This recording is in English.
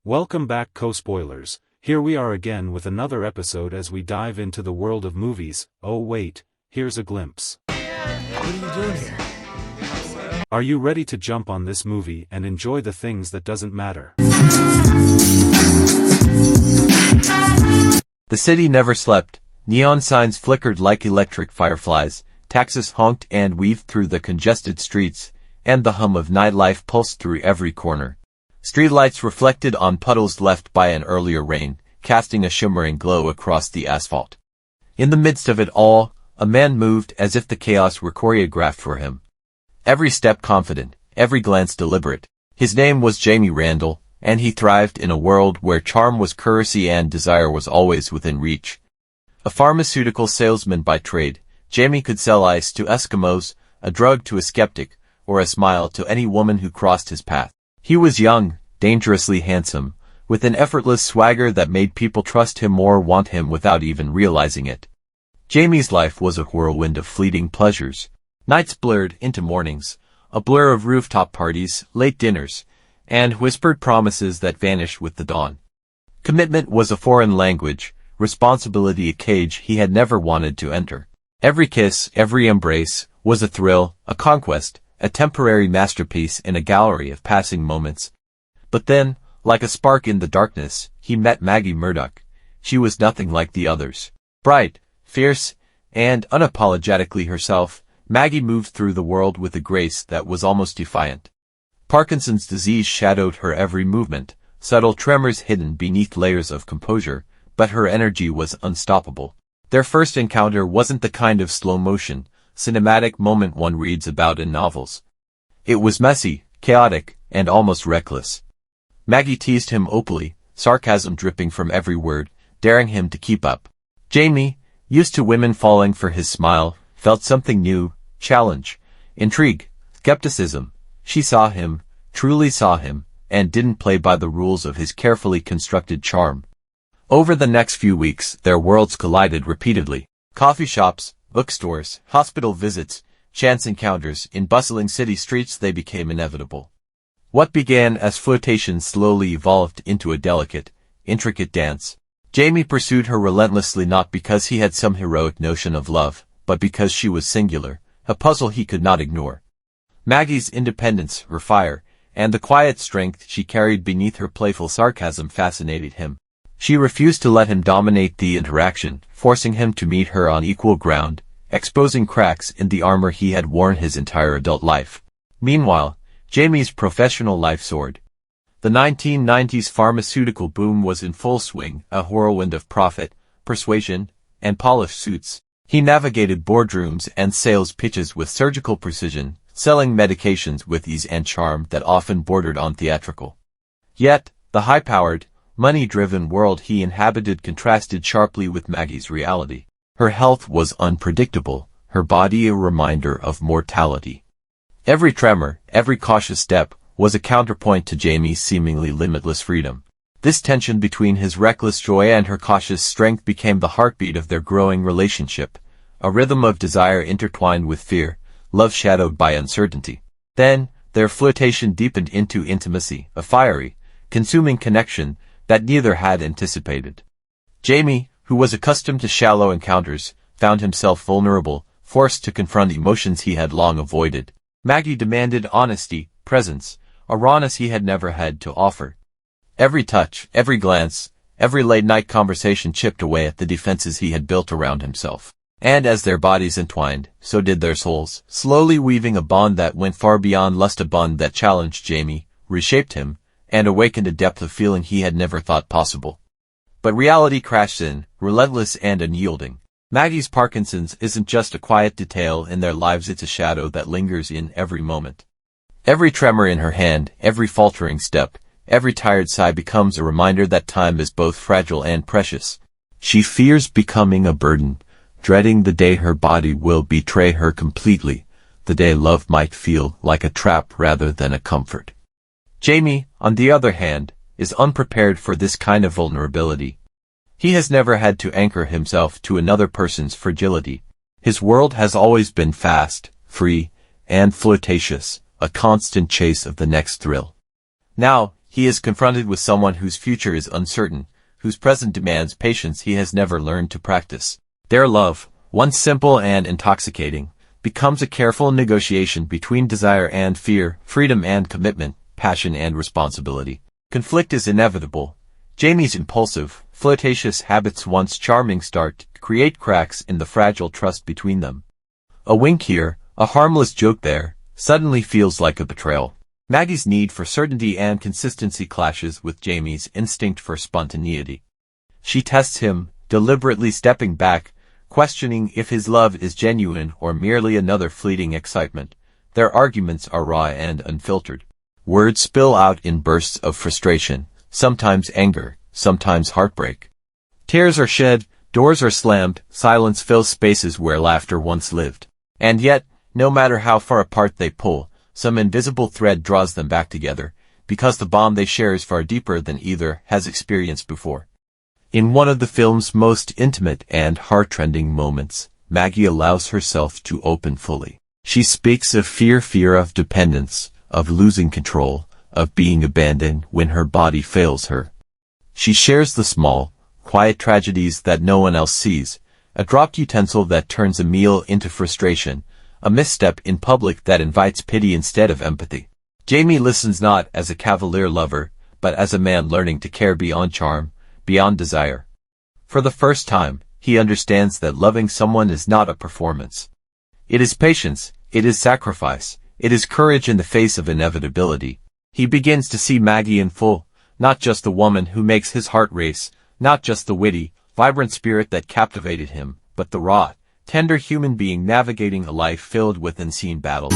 Welcome back, co-spoilers. Here we are again with another episode as we dive into the world of movies. Oh wait, here's a glimpse. What are you doing here? Are you ready to jump on this movie and enjoy the things that doesn't matter? The city never slept. Neon signs flickered like electric fireflies, taxis honked and weaved through the congested streets, and the hum of nightlife pulsed through every corner. Streetlights reflected on puddles left by an earlier rain, casting a shimmering glow across the asphalt. In the midst of it all, a man moved as if the chaos were choreographed for him. Every step confident, every glance deliberate. His name was Jamie Randall, and he thrived in a world where charm was currency and desire was always within reach. A pharmaceutical salesman by trade, Jamie could sell ice to Eskimos, a drug to a skeptic, or a smile to any woman who crossed his path. He was young, dangerously handsome, with an effortless swagger that made people trust him or want him without even realizing it. Jamie's life was a whirlwind of fleeting pleasures. Nights blurred into mornings, a blur of rooftop parties, late dinners, and whispered promises that vanished with the dawn. Commitment was a foreign language, responsibility a cage he had never wanted to enter. Every kiss, every embrace, was a thrill, a conquest, a temporary masterpiece in a gallery of passing moments. But then, like a spark in the darkness, he met Maggie Murdoch. She was nothing like the others. Bright, fierce, and unapologetically herself, Maggie moved through the world with a grace that was almost defiant. Parkinson's disease shadowed her every movement, subtle tremors hidden beneath layers of composure, but her energy was unstoppable. Their first encounter wasn't the kind of slow-motion, cinematic moment one reads about in novels. It was messy, chaotic, and almost reckless. Maggie teased him openly, sarcasm dripping from every word, daring him to keep up. Jamie, used to women falling for his smile, felt something new, challenge, intrigue, skepticism. She saw him, truly saw him, and didn't play by the rules of his carefully constructed charm. Over the next few weeks, their worlds collided repeatedly. Coffee shops, bookstores, hospital visits, chance encounters, in bustling city streets they became inevitable. What began as flirtation slowly evolved into a delicate, intricate dance. Jamie pursued her relentlessly not because he had some heroic notion of love, but because she was singular, a puzzle he could not ignore. Maggie's independence, her fire, and the quiet strength she carried beneath her playful sarcasm fascinated him. She refused to let him dominate the interaction, forcing him to meet her on equal ground, exposing cracks in the armor he had worn his entire adult life. Meanwhile, Jamie's professional life soared. The 1990s pharmaceutical boom was in full swing, a whirlwind of profit, persuasion, and polished suits. He navigated boardrooms and sales pitches with surgical precision, selling medications with ease and charm that often bordered on theatrical. Yet, the high-powered, money-driven world he inhabited contrasted sharply with Maggie's reality. Her health was unpredictable, her body a reminder of mortality. Every tremor, every cautious step, was a counterpoint to Jamie's seemingly limitless freedom. This tension between his reckless joy and her cautious strength became the heartbeat of their growing relationship, a rhythm of desire intertwined with fear, love shadowed by uncertainty. Then, their flirtation deepened into intimacy, a fiery, consuming connection that neither had anticipated. Jamie, who was accustomed to shallow encounters, found himself vulnerable, forced to confront emotions he had long avoided. Maggie demanded honesty, presence, a rawness he had never had to offer. Every touch, every glance, every late-night conversation chipped away at the defenses he had built around himself. And as their bodies entwined, so did their souls, slowly weaving a bond that went far beyond lust, a bond that challenged Jamie, reshaped him, and awakened a depth of feeling he had never thought possible. But reality crashed in, relentless and unyielding. Maggie's Parkinson's isn't just a quiet detail in their lives, it's a shadow that lingers in every moment. Every tremor in her hand, every faltering step, every tired sigh becomes a reminder that time is both fragile and precious. She fears becoming a burden, dreading the day her body will betray her completely, the day love might feel like a trap rather than a comfort. Jamie, on the other hand, is unprepared for this kind of vulnerability. He has never had to anchor himself to another person's fragility. His world has always been fast, free, and flirtatious, a constant chase of the next thrill. Now, He is confronted with someone whose future is uncertain, whose present demands patience he has never learned to practice. Their love, once simple and intoxicating, becomes a careful negotiation between desire and fear, freedom and commitment, passion and responsibility. Conflict is inevitable. Jamie's impulsive, flirtatious habits, once charming, start to create cracks in the fragile trust between them. A wink here, a harmless joke there, suddenly feels like a betrayal. Maggie's need for certainty and consistency clashes with Jamie's instinct for spontaneity. She tests him, deliberately stepping back, questioning if his love is genuine or merely another fleeting excitement. Their arguments are raw and unfiltered. Words spill out in bursts of frustration, sometimes anger, sometimes heartbreak. Tears are shed, doors are slammed, silence fills spaces where laughter once lived. And yet, no matter how far apart they pull, some invisible thread draws them back together, because the bond they share is far deeper than either has experienced before. In one of the film's most intimate and heart-rending moments, Maggie allows herself to open fully. She speaks of fear of dependence, of losing control, of being abandoned when her body fails her. She shares the small, quiet tragedies that no one else sees, a dropped utensil that turns a meal into frustration, a misstep in public that invites pity instead of empathy. Jamie listens not as a cavalier lover, but as a man learning to care beyond charm, beyond desire. For the first time, he understands that loving someone is not a performance. It is patience, it is sacrifice, it is courage in the face of inevitability. He begins to see Maggie in full, not just the woman who makes his heart race, not just the witty, vibrant spirit that captivated him, but the raw, tender human being navigating a life filled with unseen battles.